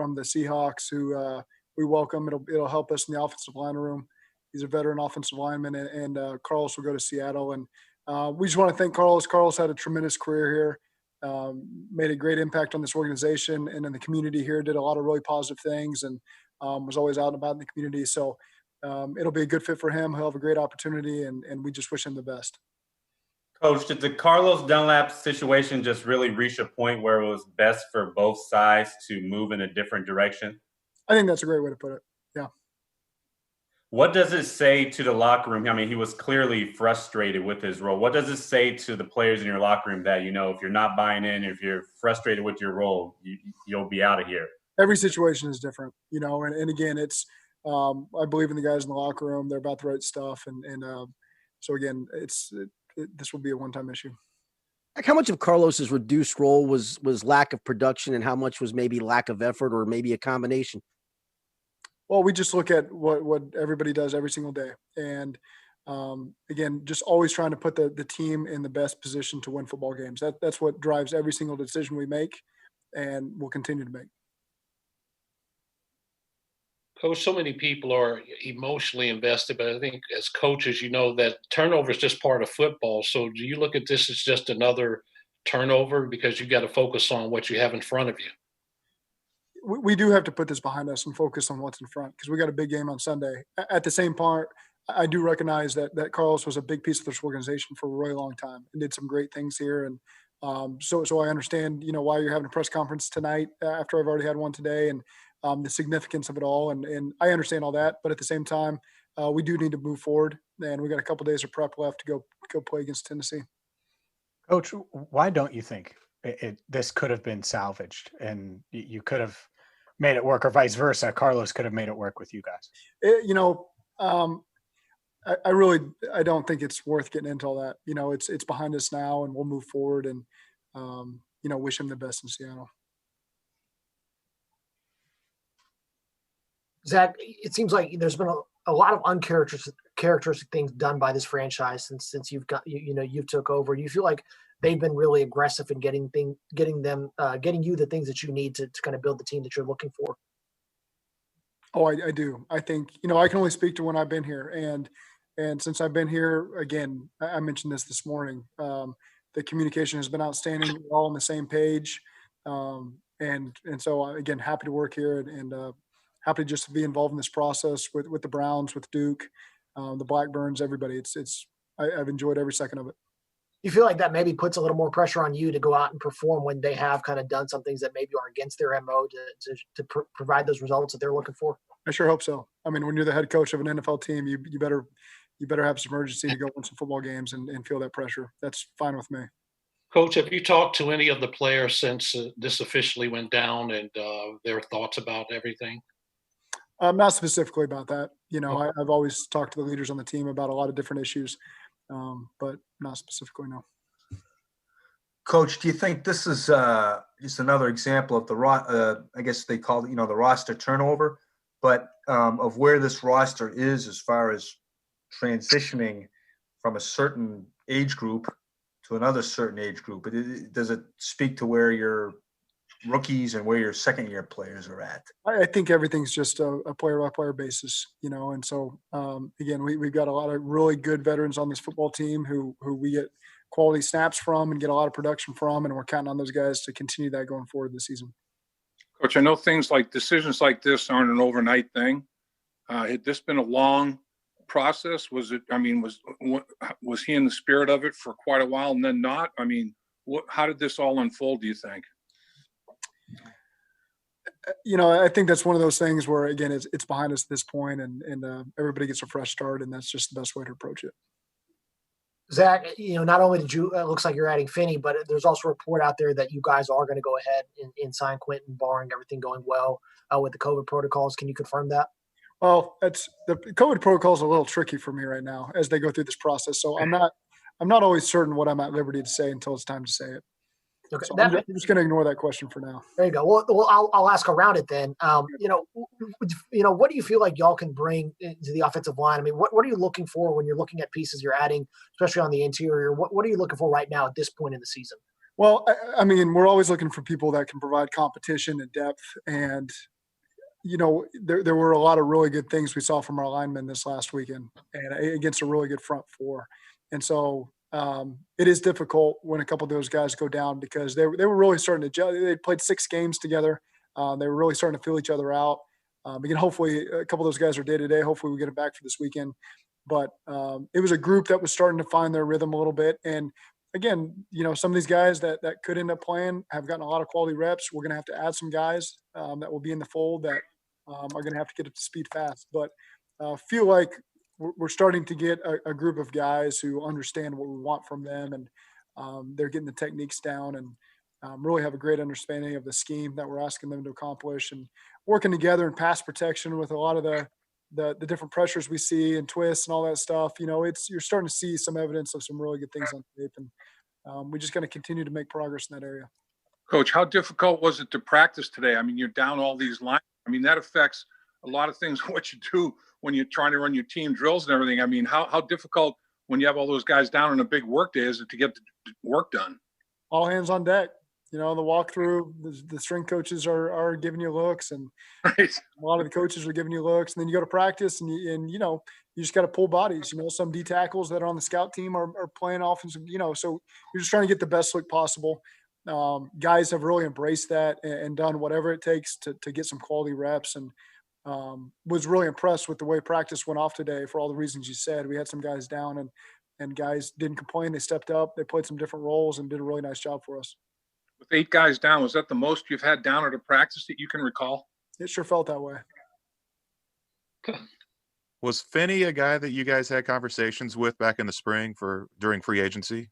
from the Seahawks who we welcome. It'll help us in the offensive line room. He's a veteran offensive lineman, and Carlos will go to Seattle. And we just want to thank Carlos. Carlos had a tremendous career here, made a great impact on this organization and in the community here, did a lot of really positive things, and was always out and about in the community. So it'll be a good fit for him. He'll have a great opportunity, and we just wish him the best. Coach, did the Carlos Dunlap situation just really reach a point where it was best for both sides to move in a different direction? I think that's a great way to put it. Yeah. What does it say to the locker room? I mean, he was clearly frustrated with his role. What does it say to the players in your locker room that, if you're not buying in, if you're frustrated with your role, you'll be out of here? Every situation is different, and again, it's I believe in the guys in the locker room. They're about the right stuff. And so again, this will be a one-time issue. Like, how much of Carlos's reduced role was lack of production, and how much was maybe lack of effort, or maybe a combination? Well, we just look at what everybody does every single day. And again, just always trying to put the team in the best position to win football games. That's what drives every single decision we make, and we'll continue to make. Coach, so many people are emotionally invested, but I think as coaches, that turnover is just part of football. So do you look at this as just another turnover, because you got to focus on what you have in front of you? We do have to put this behind us and focus on what's in front, because we got a big game on Sunday. At the same part, I do recognize that Carlos was a big piece of this organization for a really long time and did some great things here. And so I understand, why you're having a press conference tonight after I've already had one today, and the significance of it all. And I understand all that, but at the same time, we do need to move forward, and we got a couple days of prep left to go play against Tennessee. Coach, why don't you think this could have been salvaged and you could have made it work, or vice versa? Carlos could have made it work with you guys. I don't think it's worth getting into all that. It's behind us now, and we'll move forward, and wish him the best in Seattle. Zac, it seems like there's been a lot of uncharacteristic things done by this franchise since you've took over. Do you feel like they've been really aggressive in getting you the things that you need to kind of build the team that you're looking for? Oh, I do. I think, I can only speak to when I've been here. And since I've been here, again, I mentioned this morning, the communication has been outstanding. We're all on the same page. And so, again, happy to work here and happy just to be involved in this process with the Browns, with Duke, the Blackburns, everybody. I've enjoyed every second of it. You feel like that maybe puts a little more pressure on you to go out and perform when they have kind of done some things that maybe are against their MO to provide those results that they're looking for? I sure hope so. I mean, when you're the head coach of an NFL team, you better have some urgency to go win some football games and feel that pressure. That's fine with me. Coach, have you talked to any of the players since this officially went down, and their thoughts about everything? Not specifically about that. I've always talked to the leaders on the team about a lot of different issues, but not specifically, no. Coach, do you think this is just another example of I guess they call it, the roster turnover, but of where this roster is as far as transitioning from a certain age group to another certain age group? Does it speak to where your rookies and where your second-year players are at? I think everything's just a player-by-player basis, and so, again, we've got a lot of really good veterans on this football team who we get quality snaps from and get a lot of production from, and we're counting on those guys to continue that going forward this season. Coach, I know decisions like this aren't an overnight thing. Had this been a long process? Was he in the spirit of it for quite a while and then not? I mean, how did this all unfold, do you think? I think that's one of those things where, again, it's behind us at this point, and everybody gets a fresh start, and that's just the best way to approach it. Zac, not only did you, it looks like you're adding Finney, but there's also a report out there that you guys are going to go ahead and sign Quentin, barring everything going well with the COVID protocols. Can you confirm that? Well, the COVID protocol is a little tricky for me right now as they go through this process. So I'm not always certain what I'm at liberty to say until it's time to say it. Okay, so I'm just going to ignore that question for now. There you go. Well, I'll ask around it then. What do you feel like y'all can bring to the offensive line? I mean, what are you looking for when you're looking at pieces you're adding, especially on the interior? What are you looking for right now at this point in the season? Well, I mean, we're always looking for people that can provide competition and depth, and there were a lot of really good things we saw from our linemen this last weekend and against a really good front four. And so it is difficult when a couple of those guys go down because they were really starting to gel. They played 6 games together. They were really starting to feel each other out. Again, hopefully a couple of those guys are day-to-day. Hopefully we get it back for this weekend. But it was a group that was starting to find their rhythm a little bit. And again, some of these guys that could end up playing have gotten a lot of quality reps. We're going to have to add some guys that will be in the fold that are going to have to get up to speed fast. But feel like we're starting to get a group of guys who understand what we want from them, and they're getting the techniques down and really have a great understanding of the scheme that we're asking them to accomplish, and working together in pass protection with a lot of the different pressures we see and twists and all that stuff. You're starting to see some evidence of some really good things on tape, and we just got to continue to make progress in that area. Coach, how difficult was it to practice today? I mean, you're down all these lines. I mean, that affects a lot of things, what you do when you're trying to run your team drills and everything. I mean, how difficult when you have all those guys down on a big work day is it to get the work done? All hands on deck. The walkthrough, the strength coaches are giving you looks, and right. A lot of the coaches are giving you looks, and then you go to practice, and you just got to pull bodies. Some D tackles that are on the scout team are playing offensive. So you're just trying to get the best look possible. Guys have really embraced that and done whatever it takes to get some quality reps, and was really impressed with the way practice went off today for all the reasons you said. We had some guys down, and guys didn't complain. They stepped up. They played some different roles and did a really nice job for us. With 8 guys down, was that the most you've had down at a practice that you can recall? It sure felt that way. Was Finney a guy that you guys had conversations with back in the spring during free agency?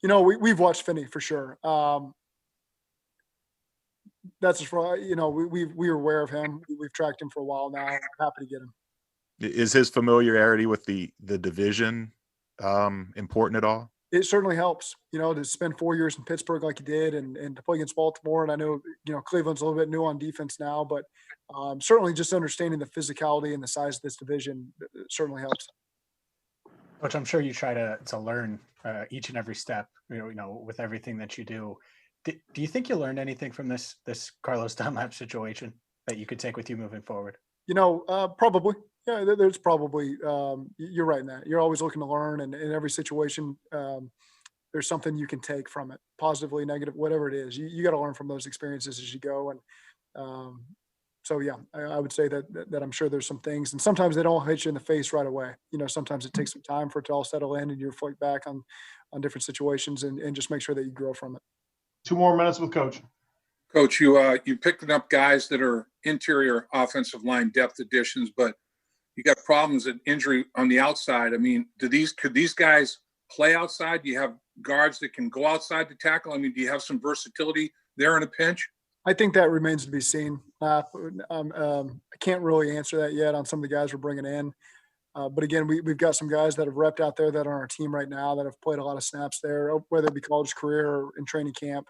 We've watched Finney for sure. That's just for, we're aware of him. We've tracked him for a while now. I'm happy to get him. Is his familiarity with the division important at all? It certainly helps, to spend 4 years in Pittsburgh like he did and to play against Baltimore. And I know, Cleveland's a little bit new on defense now, but certainly just understanding the physicality and the size of this division certainly helps. Coach, I'm sure you try to learn each and every step, with everything that you do. Do you think you learned anything from this Carlos Dunlap situation that you could take with you moving forward? Probably. Yeah, there's probably, you're right in that. You're always looking to learn, and in every situation, there's something you can take from it, positively, negative, whatever it is. You got to learn from those experiences as you go. And so, yeah, I would say that I'm sure there's some things, and sometimes they don't hit you in the face right away. Sometimes it takes some time for it to all settle in and you reflect back on different situations and just make sure that you grow from it. 2 more minutes with Coach. Coach, you picked up guys that are interior offensive line depth additions, but you got problems at injury on the outside. I mean, could these guys play outside? Do you have guards that can go outside to tackle? I mean, do you have some versatility there in a pinch? I think that remains to be seen. I can't really answer that yet on some of the guys we're bringing in. But again, we've got some guys that have repped out there that are on our team right now that have played a lot of snaps there, whether it be college career or in training camp.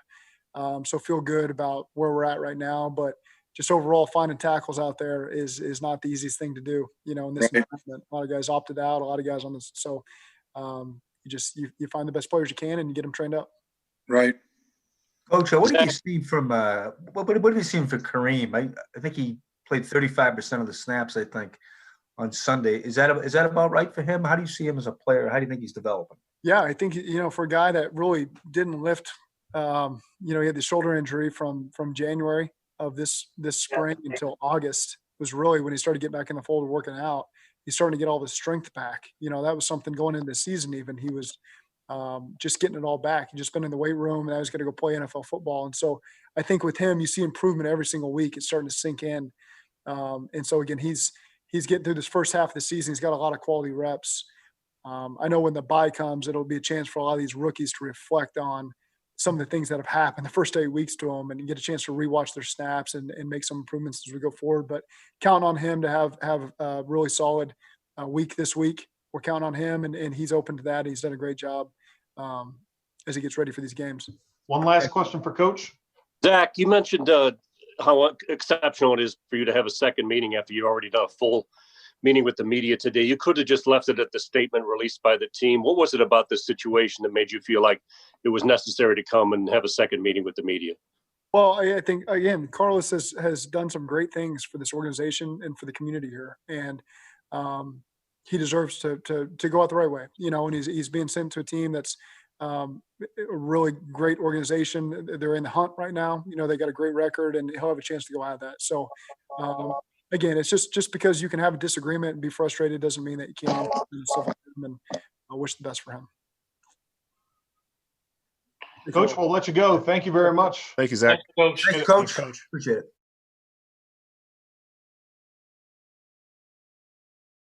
So feel good about where we're at right now. But just overall, finding tackles out there is not the easiest thing to do. In this environment, a lot of guys opted out, a lot of guys on this. So you find the best players you can and you get them trained up. Right. Coach, what have you seen from what have you seen for Kareem? I think he played 35% of the snaps, I think, on Sunday. Is that about right for him? How do you see him as a player? How do you think he's developing? Yeah, I think, for a guy that really didn't lift, he had the shoulder injury from January of this spring until August was really when he started getting back in the fold of working out. He's starting to get all the strength back. That was something going into the season even. He was just getting it all back. He'd just been in the weight room, and I was going to go play NFL football. And so I think with him, you see improvement every single week. It's starting to sink in. And so, again, he's getting through this first half of the season. He's got a lot of quality reps. I know when the bye comes, it'll be a chance for a lot of these rookies to reflect on some of the things that have happened the first 8 weeks to them and get a chance to rewatch their snaps and make some improvements as we go forward. But count on him to have a really solid week this week. We're counting on him, and he's open to that. He's done a great job as he gets ready for these games. One last question for Coach. Zac, you mentioned how exceptional it is for you to have a second meeting after you already done a full meeting with the media today. You could have just left it at the statement released by the team. What was it about this situation that made you feel like it was necessary to come and have a second meeting with the media? Well, I think again, Carlos has done some great things for this organization and for the community here, and he deserves to go out the right way. And he's being sent to a team that's a really great organization. They're in the hunt right now. They got a great record, and he'll have a chance to go out of that. So, again, it's just because you can have a disagreement and be frustrated doesn't mean that you can't do stuff with him. And I wish the best for him. Coach, we'll let you go. Thank you very much. Thank you, Zach. Coach. Thanks, Coach. Appreciate it.